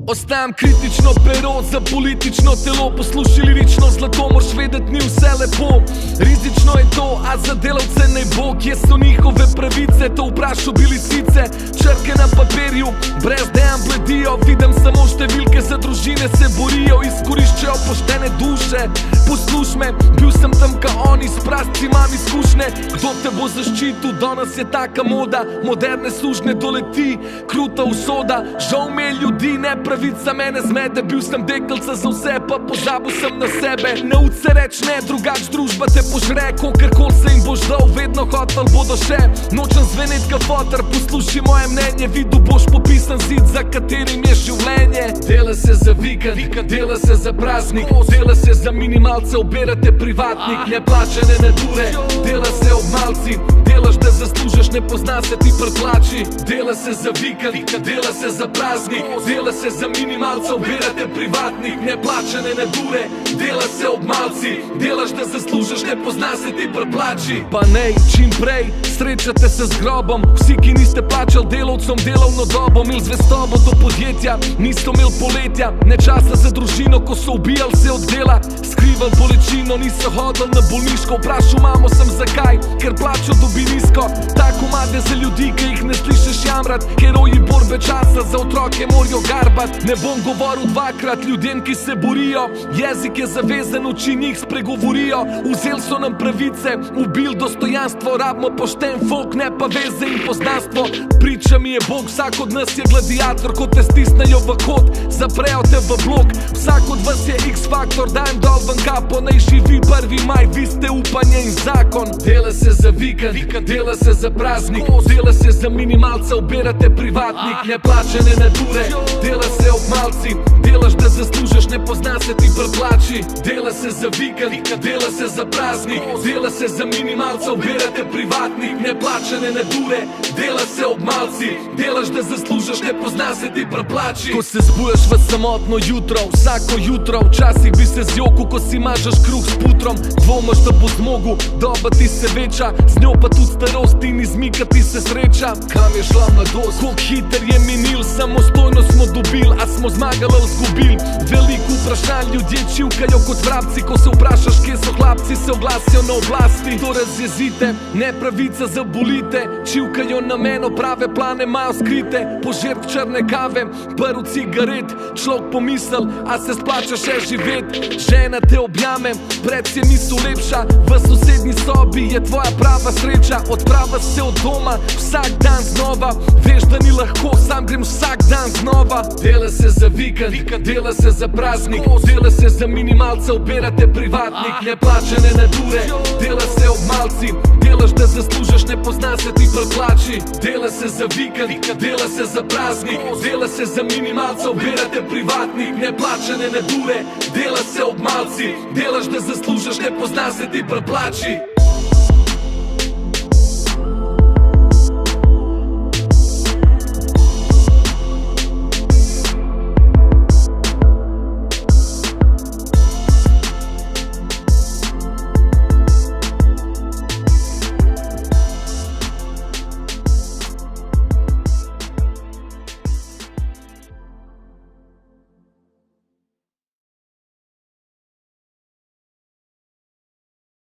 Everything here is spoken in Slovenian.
Ostajam kritično pero za politično telo. Poslušaj lirično zlato, moraš vedeti, ni vse lepo. Rizično je to, a za delavce naj bo. Kje so njihove pravice, to vprašal bi lisice. Črke na papirju, brez dejanj bledijo. Vidim samo številke, za družine se borijo. Izkoriščajo poštene duše. Posluš me, bil sem tam ka oni, s prasci imam izkušnje. Kdo te bo zaščitil, danes je taka moda. Moderne služne doleti, kruta usoda. Žal me ljudi, ne pravica mene zmede. Bil sem dekelca za vse, pa pozabil sem na sebe. Nauč se reč ne, drugač družba te požre. Kokarkol se jim boš dal, vedno hotel bodo še. Nočem zvenet ka fotar, poslušaj moje mnenje. Videl boš popisan zid, za katerim je življenje. Dela se za vikend, dela se za praznik. Dela se za minimalce, obirate privatnik. Neplačene nadure, dela se ob malci. Delaš da zaslužeš, ne pozna se ti prplači. Dela se za vikend, dela se za praznik. Dela se za minimalce, obirate privatnik. Neplačene nadure, dela se ob malci. Delaš da zaslužeš, ne pozna se ti prplači. Pa nej, čim prej, srečate se z grobom. Vsi, ki niste plačali delavcom delovno dobo, imel zvestobo do podjetja, nisto imel poletja. Ne časa za družino, ko so ubijali se od dela. Skrival bolečino, niso hodil na bolniško. Vprašal mamo sem zakaj, ker plačo dobi nizko. Tak komade za ljudi, ki jih ne slišiš jamrat. Heroji borbe časa za otroke morajo garbat. Ne bom govoril dvakrat ljudem, ki se borijo. Jezik je zavezan, oči njih spregovorijo. Vzel so nam pravice, ubil dostojanstvo. Rabimo pošten folk, ne pa veze in poznanstvo. Priča mi je Bog, vsak od nas je gladiator. Ko te stisnejo v kot, zaprejo te v blok. Vsak od vas je X-faktor, dajem dol ven kapo. Naj živi 1. maj, vi ste upanje in zakon. Dela se za vikend, dela se za praznik. Dela se za minimalce, obirate privatnik. Neplačene nadure, dela se ob malci. Delaš da zaslužeš, ne pozna se ti prplači. Dela se za vikend, dela se za praznik. Dela se za minimalce, obirate privatnik. Neplačene nadure, dela se ob malci. Delaš da zaslužeš, ne pozna se ti prplači. Ko se zbujaš v samotno jutro, vsako jutro, včasih bi se zjokil, ko si mažeš kruh s putrom. Dvomaš da bo zmogel, doba ti se veča. Z njo pa tudi starost in izmika ti se sreča. Kam je šla mladost, koliko hiter je minil. Samostojno smo dobil, a smo zmagali ali zgubil. Veliko vprašanj, ljudje čivkajo kot vrabci. Ko se vprašaš, kje so hlapci, se oglasijo na oblasti. To razjezite, nepravica zabolite. Čivkajo na meno, prave plane imajo skrite. Požrt črne kave, prv cigaret. Človek pomisel, a se splača še živet. Žena te objame, pred si je misel lepša. V sosednji sobi je tvoja prava sreča. Odprava se od doma, vsak dan znova. Veš, da ni lahko, sam grem vsak dan znova. Dela se za vikend, dela se za praznik. Dela se za minimalce, obirate privatnik. Neplačene nadure, dela se ob malci. Delaš da zaslužeš, ne pozna se ti prplači. Dela se za vikend, dela se za praznik. Dela se za minimalce, obirate privatnik. Neplačene nadure, dela se ob malci. Delaš da zaslužeš, ne pozna se ti prplači.